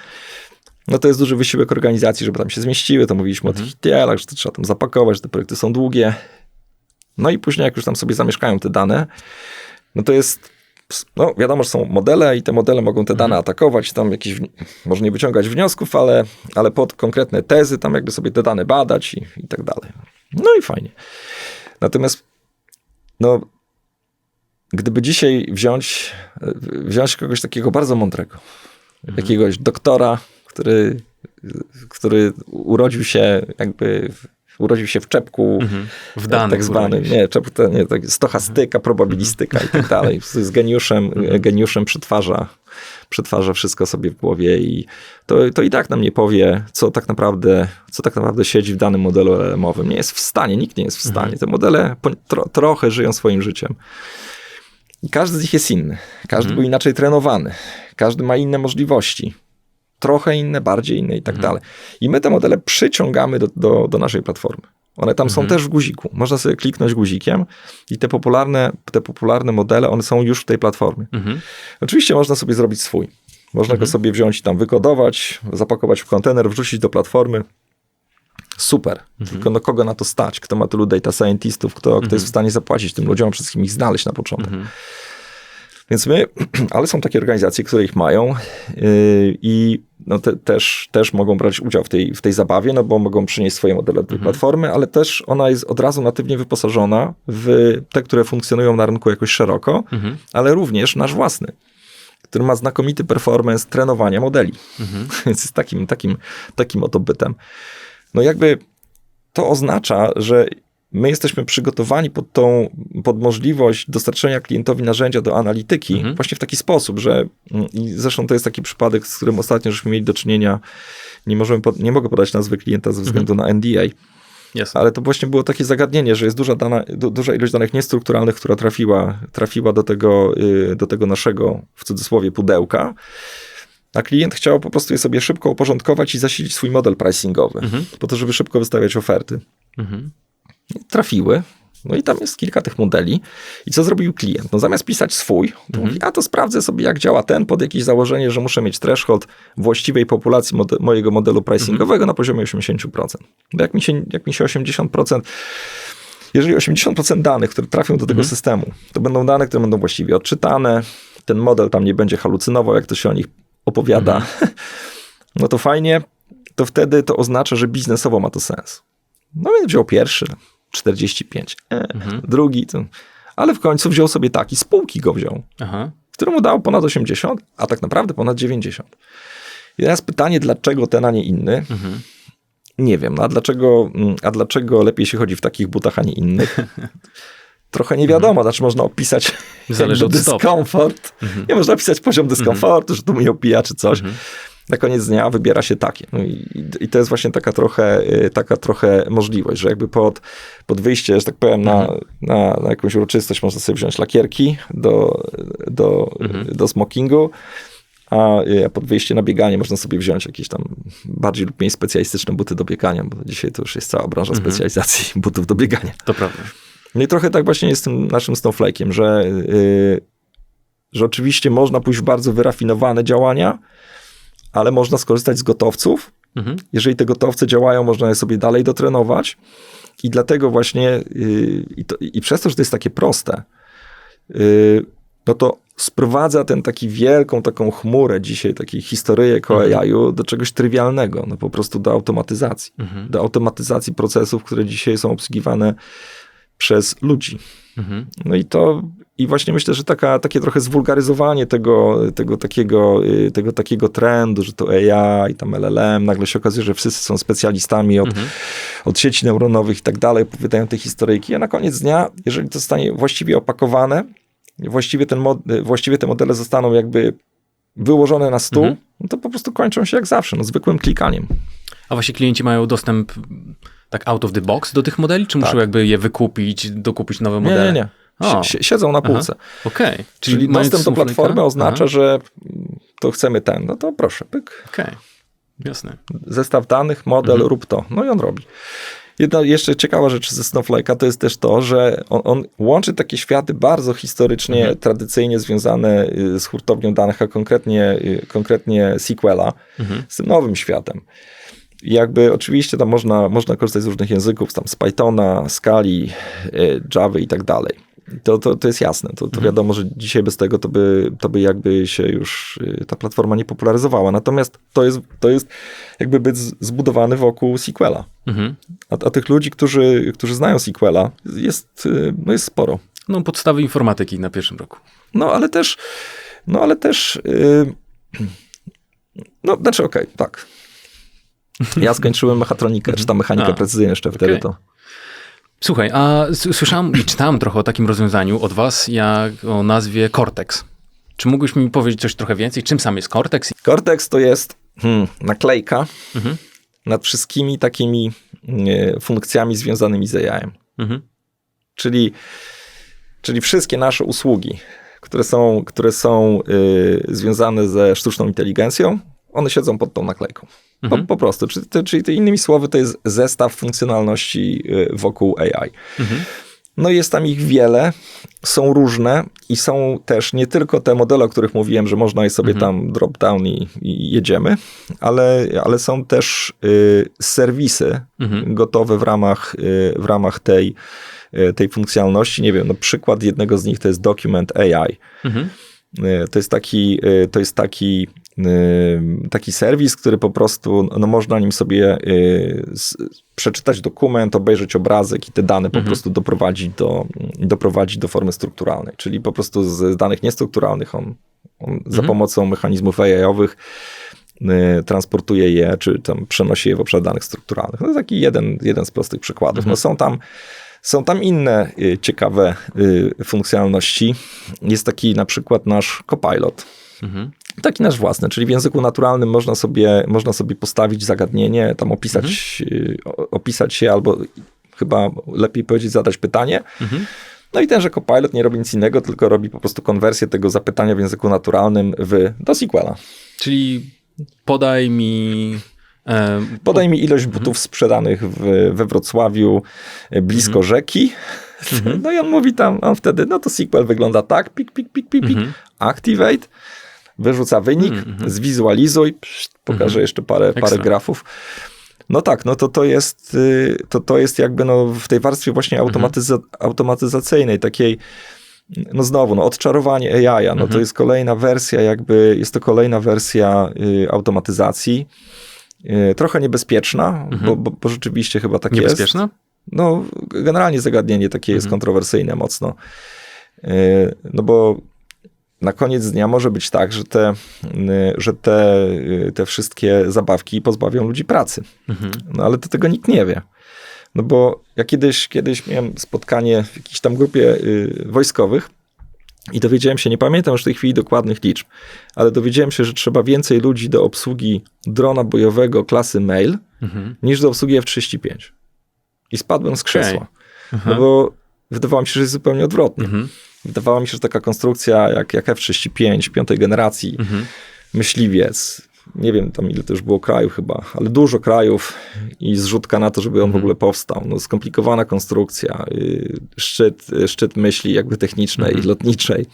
no to jest duży wysiłek organizacji, żeby tam się zmieściły. To mówiliśmy o tych ETL-ach, że to trzeba tam zapakować, że te projekty są długie. No i później jak już tam sobie zamieszkają te dane, no to jest, wiadomo, że są modele i te modele mogą te dane atakować, tam może nie wyciągać wniosków, ale pod konkretne tezy tam jakby sobie te dane badać i tak dalej. No i fajnie. Natomiast gdyby dzisiaj wziąć kogoś takiego bardzo mądrego, jakiegoś doktora, który urodził się w czepku w danych tak zwanym, stochastyka, probabilistyka i tak dalej. Z geniuszem przetwarza wszystko sobie w głowie i to i tak nam nie powie, co tak naprawdę siedzi w danym modelu LLM-owym. Nie jest w stanie, nikt nie jest w stanie. Te modele trochę żyją swoim życiem. I każdy z nich jest inny. Każdy był inaczej trenowany. Każdy ma inne możliwości. Trochę inne, bardziej inne i tak dalej. I my te modele przyciągamy do naszej platformy. One tam są też w guziku. Można sobie kliknąć guzikiem i te popularne modele, one są już w tej platformie. Oczywiście można sobie zrobić swój. Można go sobie wziąć i tam wykodować, zapakować w kontener, wrzucić do platformy. Super. Tylko kogo na to stać? Kto ma tylu data scientistów? Kto jest w stanie zapłacić tym ludziom, wszystkim ich znaleźć na początek? Więc ale są takie organizacje, które ich mają i też mogą brać udział w tej zabawie, bo mogą przynieść swoje modele do tej platformy, ale też ona jest od razu natywnie wyposażona w te, które funkcjonują na rynku jakoś szeroko, ale również nasz własny, który ma znakomity performance trenowania modeli. Więc jest takim oto bytem. No jakby to oznacza, że my jesteśmy przygotowani pod możliwość dostarczenia klientowi narzędzia do analityki właśnie w taki sposób, że i zresztą to jest taki przypadek, z którym ostatnio żeśmy mieli do czynienia, nie mogę podać nazwy klienta ze względu na NDA, ale to właśnie było takie zagadnienie, że jest duża ilość danych niestrukturalnych, która trafiła do tego naszego, w cudzysłowie, pudełka, a klient chciał po prostu je sobie szybko uporządkować i zasilić swój model pricingowy, po to, żeby szybko wystawiać oferty. Trafiły, no i tam jest kilka tych modeli. I co zrobił klient? No zamiast pisać swój, to mówi, a to sprawdzę sobie, jak działa ten pod jakieś założenie, że muszę mieć threshold właściwej populacji mojego modelu pricingowego na poziomie 80%. Bo jak mi się 80%, jeżeli 80% danych, które trafią do tego systemu, to będą dane, które będą właściwie odczytane, ten model tam nie będzie halucynował, jak to się o nich opowiada, no to fajnie, to wtedy to oznacza, że biznesowo ma to sens. No więc wziął pierwszy, 45, drugi, ale w końcu wziął sobie taki, spółki go wziął, któremu dał ponad 80, a tak naprawdę ponad 90. I teraz pytanie, dlaczego ten, a nie inny? Nie wiem, no a dlaczego lepiej się chodzi w takich butach, a nie innych? Trochę nie wiadomo, znaczy można opisać dyskomfort. Nie można opisać poziom dyskomfortu, że tu mnie opija czy coś. Na koniec dnia wybiera się takie. No i to jest właśnie taka trochę możliwość, że jakby pod wyjście, że tak powiem, na jakąś uroczystość można sobie wziąć lakierki do smokingu, a pod wyjście na bieganie można sobie wziąć jakieś tam bardziej lub mniej specjalistyczne buty do biegania, bo dzisiaj to już jest cała branża specjalizacji butów do biegania. To prawda. No i trochę tak właśnie jest z tym naszym snowflake'iem, że oczywiście można pójść w bardzo wyrafinowane działania, ale można skorzystać z gotowców. Jeżeli te gotowce działają, można je sobie dalej dotrenować. I dlatego właśnie, i przez to, że to jest takie proste, no to sprowadza ten taki wielką taką chmurę dzisiaj, takiej historyjek o AI-u do czegoś trywialnego, no po prostu do automatyzacji. Do automatyzacji procesów, które dzisiaj są obsługiwane przez ludzi. No i właśnie myślę, że takie trochę zwulgaryzowanie tego takiego trendu, że to AI i tam LLM, nagle się okazuje, że wszyscy są specjalistami od sieci neuronowych i tak dalej, opowiadają te historyjki, a na koniec dnia, jeżeli to zostanie właściwie opakowane, właściwie te modele zostaną jakby wyłożone na stół, no to po prostu kończą się jak zawsze, no zwykłym klikaniem. A właśnie klienci mają dostęp tak out of the box do tych modeli, czy muszą jakby je wykupić, dokupić nowe modele? Nie. Siedzą na półce. Okej. Czyli dostęp do platformy oznacza, że to chcemy no to proszę, pyk. Okej, jasne. Zestaw danych, model, rób to. No i on robi. Jedna jeszcze ciekawa rzecz ze Snowflake'a to jest też to, że on łączy takie światy bardzo historycznie, tradycyjnie związane z hurtownią danych, a konkretnie SQL-a, z tym nowym światem. I jakby oczywiście tam można korzystać z różnych języków, tam z Pythona, Scali, Java i tak dalej. To jest jasne. To wiadomo, że dzisiaj bez tego to by jakby się już ta platforma nie popularyzowała. Natomiast to jest jakby być zbudowany wokół SQL-a. A tych ludzi, którzy znają SQL-a jest sporo. No podstawy informatyki na pierwszym roku. Tak. Ja skończyłem mechatronikę, czy tam mechanikę precyzyjną jeszcze wtedy to. Słuchaj, a słyszałem i czytałem trochę o takim rozwiązaniu od was, jak o nazwie Cortex. Czy mógłbyś mi powiedzieć coś trochę więcej? Czym sam jest Cortex? Cortex to jest naklejka nad wszystkimi takimi funkcjami związanymi z AI-em. Czyli wszystkie nasze usługi, które są związane ze sztuczną inteligencją, one siedzą pod tą naklejką. Po prostu. Czyli innymi słowy, to jest zestaw funkcjonalności wokół AI. No i jest tam ich wiele, są różne i są też nie tylko te modele, o których mówiłem, że można je sobie tam drop down i jedziemy, ale są też serwisy gotowe w ramach tej funkcjonalności. Nie wiem, no przykład jednego z nich to jest Document AI. To jest taki serwis, który po prostu, no można nim sobie przeczytać dokument, obejrzeć obrazek i te dane po prostu doprowadzić do formy strukturalnej. Czyli po prostu z danych niestrukturalnych on On za pomocą mechanizmów AI-owych transportuje je, czy tam przenosi je w obszar danych strukturalnych. No to taki jeden z prostych przykładów. No są tam inne ciekawe funkcjonalności. Jest taki na przykład nasz Copilot. Taki nasz własny, czyli w języku naturalnym można sobie postawić zagadnienie, tam opisać się, albo chyba lepiej powiedzieć, zadać pytanie. No i tenże Copilot nie robi nic innego, tylko robi po prostu konwersję tego zapytania w języku naturalnym do SQL-a. Czyli podaj mi ilość butów sprzedanych we Wrocławiu blisko rzeki. No i on mówi tam, on wtedy, no to SQL wygląda tak, pik, activate, wyrzuca wynik, zwizualizuj, pokażę jeszcze parę grafów. No tak, no to jest jakby w tej warstwie właśnie automatyzacyjnej, takiej, no znowu, odczarowanie AI, to jest kolejna wersja jest to kolejna wersja automatyzacji, trochę niebezpieczna, bo rzeczywiście chyba tak niebezpieczna? jest. No, generalnie zagadnienie takie jest kontrowersyjne mocno. No bo na koniec dnia może być tak, że te wszystkie zabawki pozbawią ludzi pracy. No ale do tego nikt nie wie. No bo ja kiedyś miałem spotkanie w jakiejś tam grupie wojskowych i dowiedziałem się, nie pamiętam już w tej chwili dokładnych liczb, ale dowiedziałem się, że trzeba więcej ludzi do obsługi drona bojowego klasy Mail niż do obsługi F-35. I spadłem z krzesła. No bo wydawało mi się, że jest zupełnie odwrotnie. Wydawało mi się, że taka konstrukcja jak F-35 piątej generacji, myśliwiec, nie wiem tam ile to już było krajów chyba, ale dużo krajów i zrzutka na to, żeby on w ogóle powstał. No, skomplikowana konstrukcja, szczyt myśli jakby technicznej i lotniczej.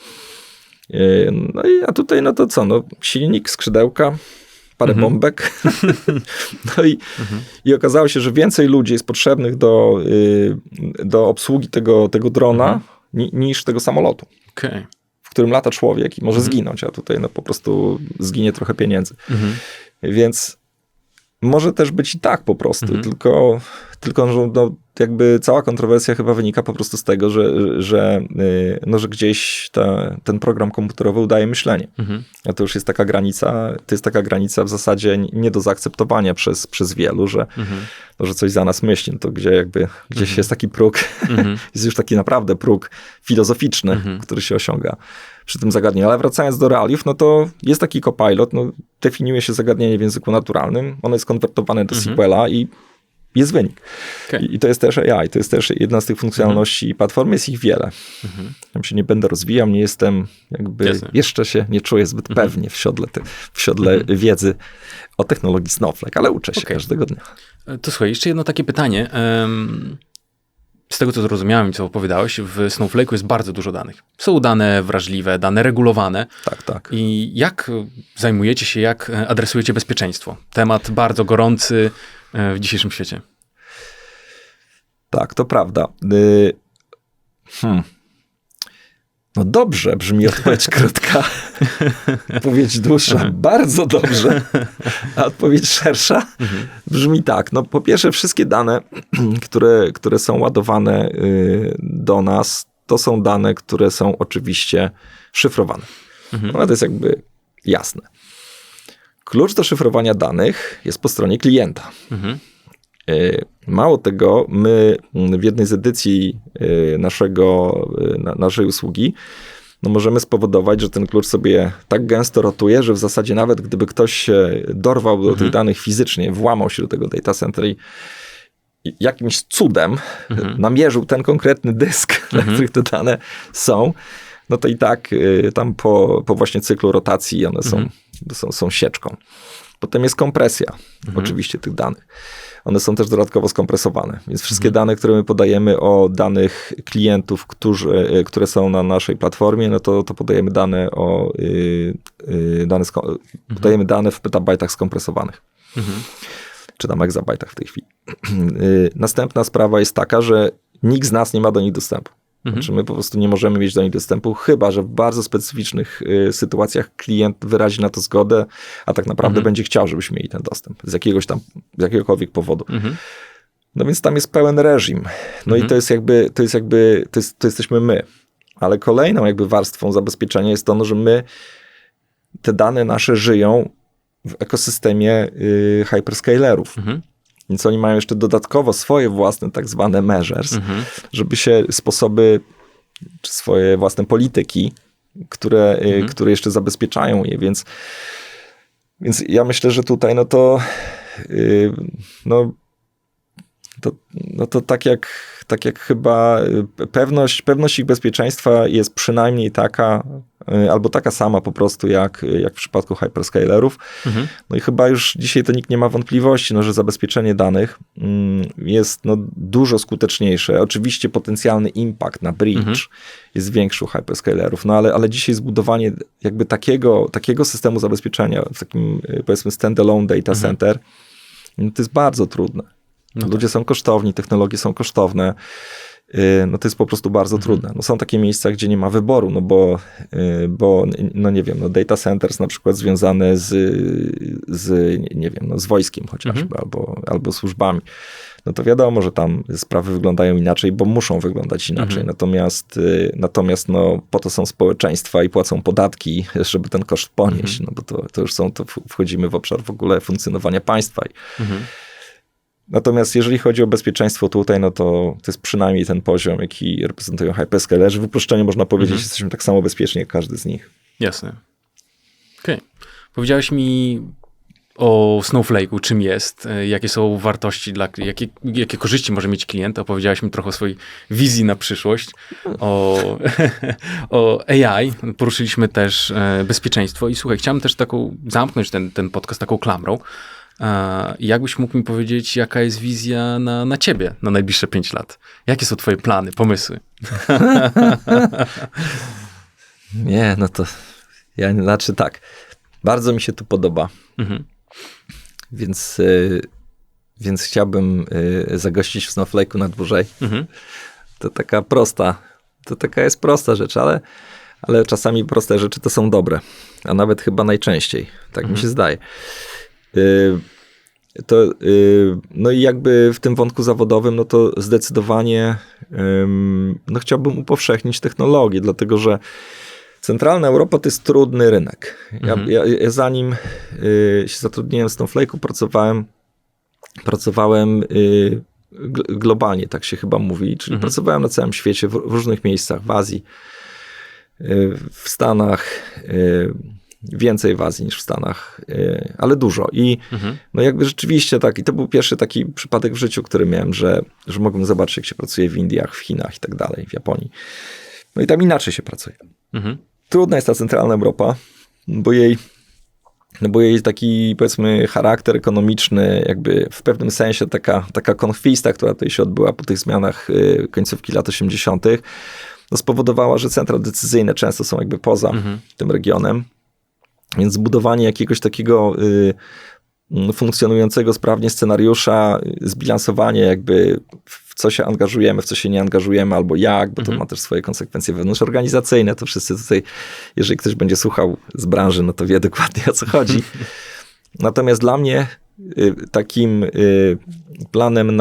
No i a tutaj no to co, silnik, skrzydełka, parę bombek. No i okazało się, że więcej ludzi jest potrzebnych do obsługi tego drona niż tego samolotu. Okay. W którym lata człowiek i może zginąć, a tutaj po prostu zginie trochę pieniędzy. Więc może też być i tak po prostu, tylko jakby cała kontrowersja chyba wynika po prostu z tego, że gdzieś ten program komputerowy udaje myślenie. A to już jest taka granica w zasadzie nie do zaakceptowania przez wielu, że coś za nas myśli. To gdzieś jest taki próg, jest już taki naprawdę próg filozoficzny, który się osiąga przy tym zagadnieniu. Ale wracając do realiów, no to jest taki Copilot, definiuje się zagadnienie w języku naturalnym, ono jest konwertowane do SQL-a i jest wynik. Okay. I to jest też AI, to jest też jedna z tych funkcjonalności platformy, jest ich wiele. Tam się nie będę rozwijał, nie jestem jeszcze się nie czuję zbyt pewnie w siodle wiedzy o technologii Snowflake, ale uczę się każdego dnia. To słuchaj, jeszcze jedno takie pytanie. Z tego, co zrozumiałem i co opowiadałeś, w Snowflake'u jest bardzo dużo danych. Są dane wrażliwe, dane regulowane. Tak. I jak zajmujecie się, jak adresujecie bezpieczeństwo? Temat bardzo gorący w dzisiejszym świecie. Tak, to prawda. No dobrze, brzmi odpowiedź krótka. Odpowiedź dłuższa, bardzo dobrze. A odpowiedź szersza brzmi tak. No po pierwsze, wszystkie dane, które są ładowane do nas, to są dane, które są oczywiście szyfrowane. No to jest jakby jasne. Klucz do szyfrowania danych jest po stronie klienta. Mało tego, my w jednej z edycji naszej usługi możemy spowodować, że ten klucz sobie tak gęsto rotuje, że w zasadzie nawet gdyby ktoś się dorwał do tych danych fizycznie, włamał się do tego data center i jakimś cudem namierzył ten konkretny dysk, na których te dane są, no to i tak tam po właśnie cyklu rotacji one są sieczką. Potem jest kompresja oczywiście tych danych. One są też dodatkowo skompresowane, więc wszystkie dane, które my podajemy o danych klientów, które są na naszej platformie, no to podajemy podajemy dane w petabajtach skompresowanych. Czy tam egzabajtach w tej chwili. Następna sprawa jest taka, że nikt z nas nie ma do nich dostępu. Znaczy my po prostu nie możemy mieć do nich dostępu, chyba że w bardzo specyficznych sytuacjach klient wyrazi na to zgodę, a tak naprawdę będzie chciał, żebyśmy mieli ten dostęp z jakiegokolwiek powodu. No więc tam jest pełen reżim. No i to jesteśmy my. Ale kolejną jakby warstwą zabezpieczenia jest to, że my te dane nasze żyją w ekosystemie hyperscalerów. Więc oni mają jeszcze dodatkowo swoje własne tak zwane measures, żeby się sposoby, czy swoje własne polityki, które jeszcze zabezpieczają je, więc ja myślę, że tutaj to tak jak chyba pewność ich bezpieczeństwa jest przynajmniej taka, albo taka sama po prostu jak w przypadku hyperscalerów. No i chyba już dzisiaj to nikt nie ma wątpliwości, że zabezpieczenie danych jest dużo skuteczniejsze. Oczywiście potencjalny impact na breach jest większy u hyperscalerów, ale dzisiaj zbudowanie jakby takiego systemu zabezpieczenia w takim, powiedzmy, standalone data center, to jest bardzo trudne. Ludzie są kosztowni, technologie są kosztowne. To jest po prostu bardzo trudne. Są takie miejsca, gdzie nie ma wyboru, bo nie wiem, data centers na przykład związane z wojskiem chociażby, albo służbami. To wiadomo, że tam sprawy wyglądają inaczej, bo muszą wyglądać inaczej. Natomiast po to są społeczeństwa i płacą podatki, żeby ten koszt ponieść. Bo to już wchodzimy w obszar w ogóle funkcjonowania państwa. Natomiast jeżeli chodzi o bezpieczeństwo tutaj, to jest przynajmniej ten poziom, jaki reprezentują hyperscalerzy. W uproszczeniu można powiedzieć, że jesteśmy tak samo bezpieczni jak każdy z nich. Jasne. Okej. Powiedziałeś mi o Snowflake'u, czym jest, jakie są wartości, jakie korzyści może mieć klient. Opowiedziałeś mi trochę o swojej wizji na przyszłość, o AI. Poruszyliśmy też bezpieczeństwo i słuchaj, chciałem też zamknąć ten podcast taką klamrą. Jakbyś mógł mi powiedzieć, jaka jest wizja na ciebie na najbliższe 5 lat? Jakie są twoje plany, pomysły? Nie, tak. Bardzo mi się tu podoba. Więc chciałbym zagościć w Snowflake'u na dłużej. To taka jest prosta rzecz, ale czasami proste rzeczy to są dobre. A nawet chyba najczęściej. Tak mi się zdaje. I jakby w tym wątku zawodowym, to zdecydowanie chciałbym upowszechnić technologię, dlatego że centralna Europa to jest trudny rynek. Ja zanim się zatrudniłem w Snowflake'u, pracowałem globalnie, tak się chyba mówi, czyli pracowałem na całym świecie, w różnych miejscach, w Azji, w Stanach, więcej w Azji niż w Stanach, ale dużo. I jakby rzeczywiście tak, i to był pierwszy taki przypadek w życiu, który miałem, że mogłem zobaczyć, jak się pracuje w Indiach, w Chinach i tak dalej, w Japonii. I tam inaczej się pracuje. Trudna jest ta centralna Europa, bo jej taki, powiedzmy, charakter ekonomiczny, jakby w pewnym sensie taka konkwista, która tutaj się odbyła po tych zmianach końcówki lat 80., spowodowała, że centra decyzyjne często są jakby poza tym regionem. Więc zbudowanie jakiegoś takiego funkcjonującego sprawnie scenariusza, zbilansowanie jakby w co się angażujemy, w co się nie angażujemy, albo jak, bo to ma też swoje konsekwencje wewnątrzorganizacyjne, to wszyscy tutaj, jeżeli ktoś będzie słuchał z branży, to wie dokładnie, o co chodzi. Natomiast dla mnie takim planem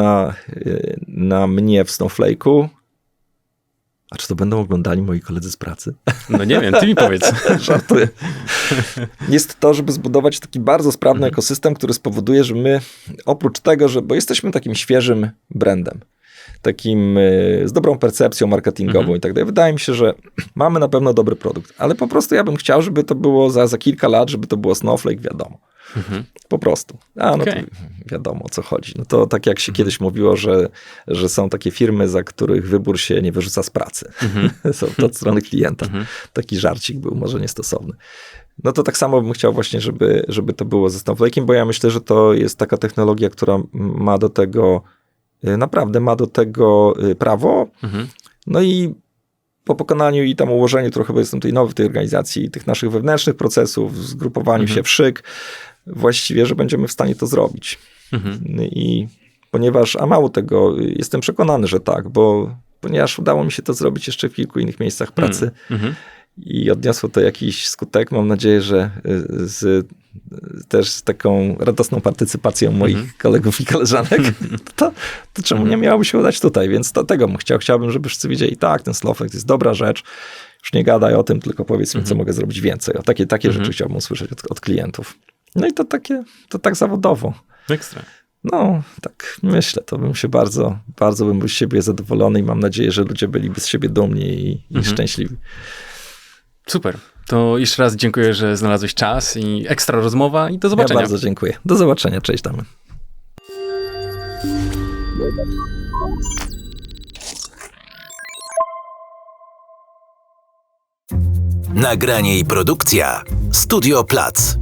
na mnie w Snowflake'u, a czy to będą oglądali moi koledzy z pracy? No nie wiem, ty mi powiedz. Żartuję. Jest to, żeby zbudować taki bardzo sprawny ekosystem, który spowoduje, że my oprócz tego, bo jesteśmy takim świeżym brandem, takim z dobrą percepcją marketingową i tak dalej. Wydaje mi się, że mamy na pewno dobry produkt, ale po prostu ja bym chciał, żeby to było za kilka lat, żeby to było Snowflake, wiadomo. Po prostu. To wiadomo, o co chodzi. To tak jak się kiedyś mówiło, że są takie firmy, za których wybór się nie wyrzuca z pracy. Są to od strony klienta. Taki żarcik był może niestosowny. To tak samo bym chciał właśnie, żeby to było ze Snowflake'iem, bo ja myślę, że to jest taka technologia, która ma do tego prawo. I po pokonaniu i tam ułożeniu trochę, bo jestem tutaj nowy w tej organizacji, tych naszych wewnętrznych procesów, zgrupowaniu się w szyk, właściwie, że będziemy w stanie to zrobić. I ponieważ, a mało tego, jestem przekonany, że tak, ponieważ udało mi się to zrobić jeszcze w kilku innych miejscach pracy i odniosło to jakiś skutek. Mam nadzieję, że też z taką radosną partycypacją moich kolegów i koleżanek, to czemu nie miałoby się udać tutaj? Więc tego bym chciał. Chciałbym, żeby wszyscy wiedzieli, tak, ten Snowflake jest dobra rzecz. Już nie gadaj o tym, tylko powiedz mi, co mogę zrobić więcej. O takie rzeczy chciałbym usłyszeć od klientów. No i to tak zawodowo. Ekstra. No, tak myślę, to bym się bardzo bym był z siebie zadowolony i mam nadzieję, że ludzie byliby z siebie dumni i szczęśliwi. Super. To jeszcze raz dziękuję, że znalazłeś czas i ekstra rozmowa i do zobaczenia. Ja bardzo dziękuję. Do zobaczenia. Cześć, Damian. Nagranie i produkcja Studio Plac.